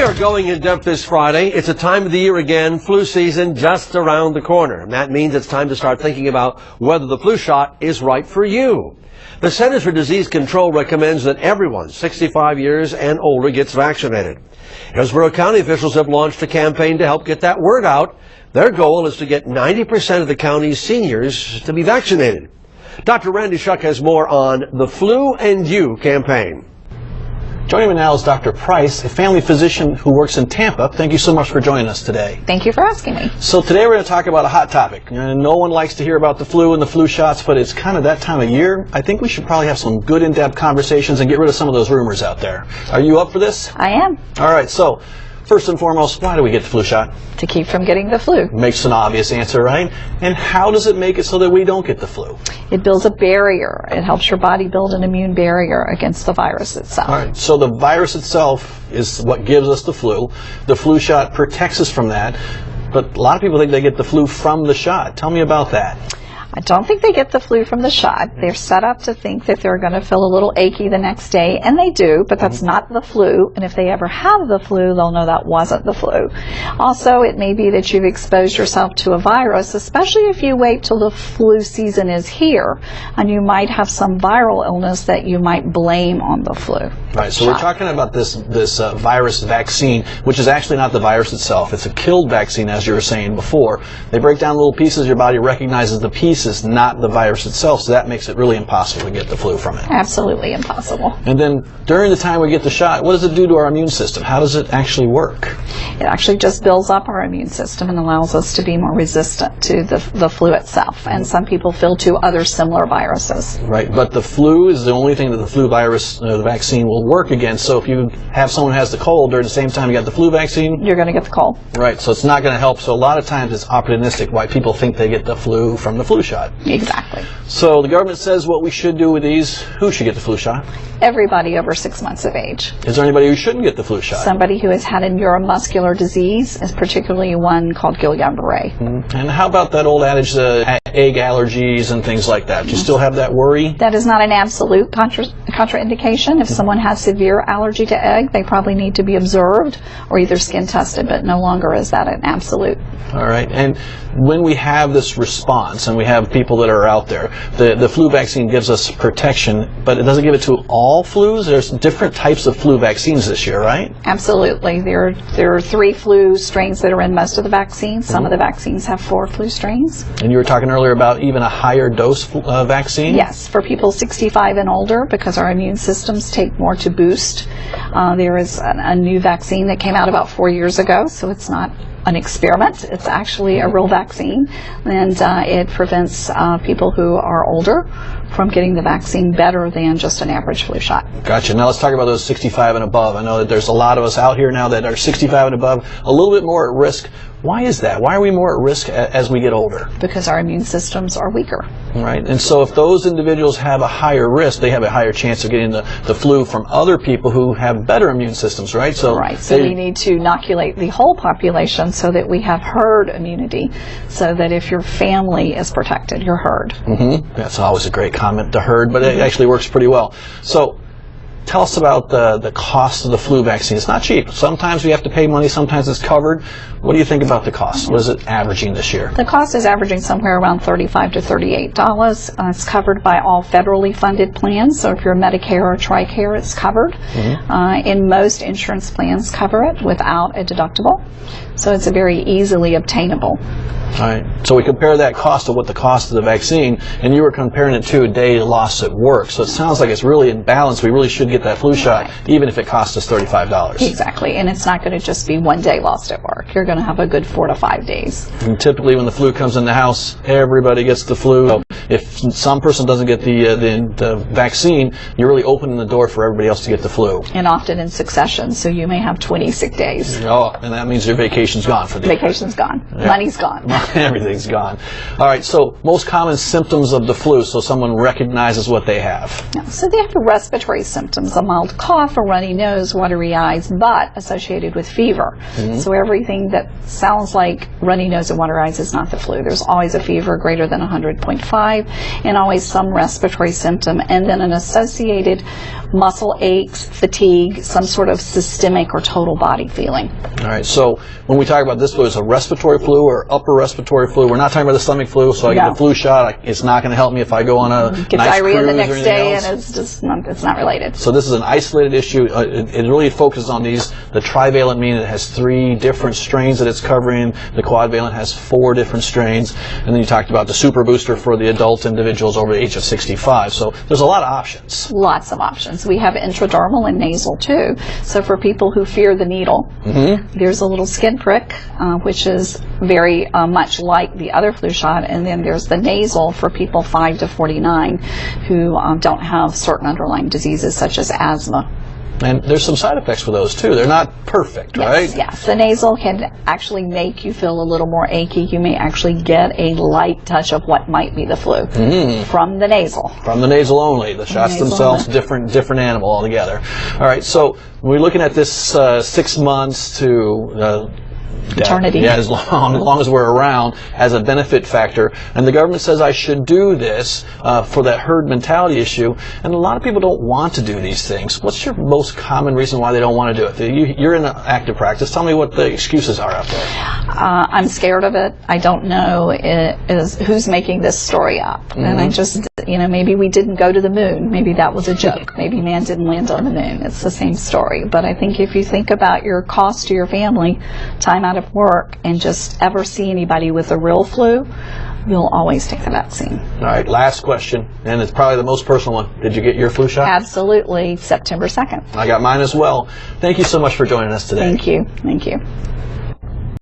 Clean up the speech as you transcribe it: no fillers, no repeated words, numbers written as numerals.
We are going in depth this Friday. It's a time of the year again, flu season just around the corner. And that means it's time to start thinking about whether the flu shot is right for you. The Centers for Disease Control recommends that everyone 65 years and older gets vaccinated. Hillsborough County officials have launched a campaign to help get that word out. Their goal is to get 90% of the county's seniors to be vaccinated. Dr. Randy Shuck has more on the Flu and You campaign. Joining me now is Dr. Price, a family physician who works in Tampa. Thank you so much for joining us today. Thank you for asking me. So today we're going to talk about a hot topic. No one likes to hear about the flu and the flu shots, but it's kind of that time of year. I think we should probably have some good in-depth conversations and get rid of some of those rumors out there. Are you up for this? I am. All right, so first and foremost, why do we get the flu shot? To keep from getting the flu. Makes an obvious answer, right? And how does it make it so that we don't get the flu? It builds a barrier. It helps your body build an immune barrier against the virus itself. All right, so the virus itself is what gives us the flu. The flu shot protects us from that, but a lot of people think they get the flu from the shot. Tell me about that. I don't think they get the flu from the shot. They're set up to think that they're going to feel a little achy the next day, and they do, but that's not the flu. And if they ever have the flu, they'll know that wasn't the flu. Also, it may be that you've exposed yourself to a virus, especially if you wait till the flu season is here, and you might have some viral illness that you might blame on the flu. Right, so we're talking about this virus vaccine, which is actually not the virus itself. It's a killed vaccine, as you were saying before. They break down little pieces, your body recognizes the pieces, not the virus itself, so that makes it really impossible to get the flu from it. Absolutely impossible. And then during the time we get the shot, what does it do to our immune system? How does it actually work? It actually just builds up our immune system and allows us to be more resistant to the flu itself. And some people feel to other similar viruses. Right, but the flu is the only thing that the flu virus, the vaccine, will work against. So if you have someone who has the cold during the same time you got the flu vaccine, you're going to get the cold. Right, so it's not going to help. So a lot of times it's opportunistic why people think they get the flu from the flu shot. Exactly. So the government says what we should do with these. Who should get the flu shot? Everybody over 6 months of age. Is there anybody who shouldn't get the flu shot? Somebody who has had a neuromuscular disease, is particularly one called Guillain-Barré. And how about that old adage, egg allergies and things like that? Do you still have that worry? That is not an absolute contraindication. If someone has severe allergy to egg, they probably need to be observed or either skin tested, but no longer is that an absolute. All right. And when we have this response and we have people that are out there, the flu vaccine gives us protection, but it doesn't give it to all flus. There's different types of flu vaccines this year, right? Absolutely. There are 3 flu strains that are in most of the vaccines. Some of the vaccines have 4 flu strains. And you were talking earlier about even a higher dose vaccine? Yes, for people 65 and older, because our immune systems take more to boost. There is a new vaccine that came out about 4 years ago, so it's not an experiment. It's actually a real vaccine, and it prevents people who are older from getting the vaccine better than just an average flu shot. Gotcha. Now let's talk about those 65 and above. I know that there's a lot of us out here now that are 65 and above, a little bit more at risk. Why is that? Why are we more at risk as we get older? Because our immune systems are weaker. Right. And so if those individuals have a higher risk, they have a higher chance of getting the flu from other people who have better immune systems, right? So we need to inoculate the whole population so that we have herd immunity, so that if your family is protected, your herd. That's always a great comment, the herd, but it actually works pretty well. So tell us about the cost of the flu vaccine. It's not cheap. Sometimes we have to pay money, sometimes it's covered. What do you think about the cost? What is it averaging this year? The cost is averaging somewhere around $35 to $38. It's covered by all federally funded plans, so if you're Medicare or TRICARE, it's covered. In most insurance plans cover it without a deductible, so it's a very easily obtainable. All right. So we compare that cost to what the cost of the vaccine, and you were comparing it to a day lost at work. So it sounds like it's really in balance. We really should get that flu shot, even if it costs us $35. Exactly. And it's not going to just be one day lost at work. You're going to have a good 4 to 5 days. And typically when the flu comes in the house, everybody gets the flu. So if some person doesn't get the vaccine, you're really opening the door for everybody else to get the flu. And often in succession, so you may have 20 sick days. Oh, and that means your vacation's gone for the year. Vacation's gone. Yeah. Money's gone. Everything's gone. All right, so most common symptoms of the flu, so someone recognizes what they have. Yeah, so they have respiratory symptoms, a mild cough, a runny nose, watery eyes, but associated with fever. So everything that sounds like runny nose and watery eyes is not the flu. There's always a fever greater than 100.5. and always some respiratory symptom, and then an associated muscle aches, fatigue, some sort of systemic or total body feeling. All right, so when we talk about this flu, it's a respiratory flu or upper respiratory flu. We're not talking about the stomach flu, so I get No. the flu shot. It's not going to help me if I go on a Get nice diarrhea cruise the or next anything day, else. and it's not related. So this is an isolated issue. It really focuses on these. The trivalent, meaning it has 3 different strains that it's covering. The quadvalent has 4 different strains. And then you talked about the super booster for the adult individuals over the age of 65. So there's a lot of options. Lots of options. We have intradermal and nasal too. So for people who fear the needle, there's a little skin prick, which is very much like the other flu shot, and then there's the nasal for people 5 to 49 who don't have certain underlying diseases such as asthma. And there's some side effects for those too. They're not perfect, right? Yes. The nasal can actually make you feel a little more achy. You may actually get a light touch of what might be the flu from the nasal. From the nasal only. The shots nasal themselves, only. different animal altogether. All right, so we're looking at this 6 months to Eternity. Yeah, as long as we're around as a benefit factor. And the government says I should do this for that herd mentality issue. And a lot of people don't want to do these things. What's your most common reason why they don't want to do it? You're in active practice. Tell me what the excuses are out there. I'm scared of it. I don't know who's making this story up. And I just, maybe we didn't go to the moon. Maybe that was a joke. Maybe man didn't land on the moon. It's the same story. But I think if you think about your cost to your family, time out of work, and just ever see anybody with a real flu, you'll always take the vaccine. All right, last question, and it's probably the most personal one. Did you get your flu shot? Absolutely. September 2nd. I got mine as well. Thank you so much for joining us today. Thank you. Thank you.